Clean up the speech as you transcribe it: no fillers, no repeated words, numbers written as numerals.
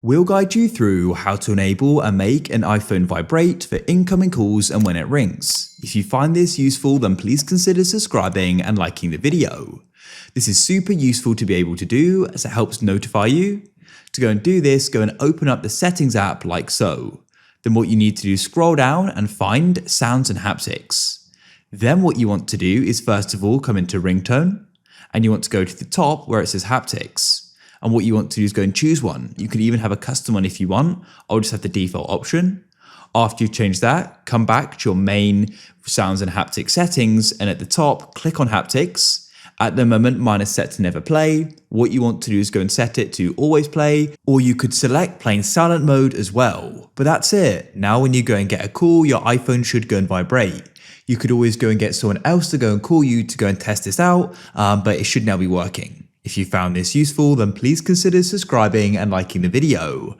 We'll guide you through how to enable and make an iPhone vibrate for incoming calls and when it rings. If you find this useful, then please consider subscribing and liking the video. This is super useful to be able to do as it helps notify you. To go and do this, go and open up the settings app like so. Then what you need to do is scroll down and find sounds and haptics. Then what you want to do is first of all come into ringtone and you want to go to the top where it says haptics. And what you want to do is go and choose one. You can even have a custom one if you want. I'll just have the default option. After you've changed that, come back to your main sounds and haptic settings, and at the top, click on haptics. At the moment, mine is set to never play. What you want to do is go and set it to always play, or you could select plain silent mode as well. But that's it. Now when you go and get a call, your iPhone should go and vibrate. You could always go and get someone else to go and call you to go and test this out, but it should now be working. If you found this useful, then please consider subscribing and liking the video.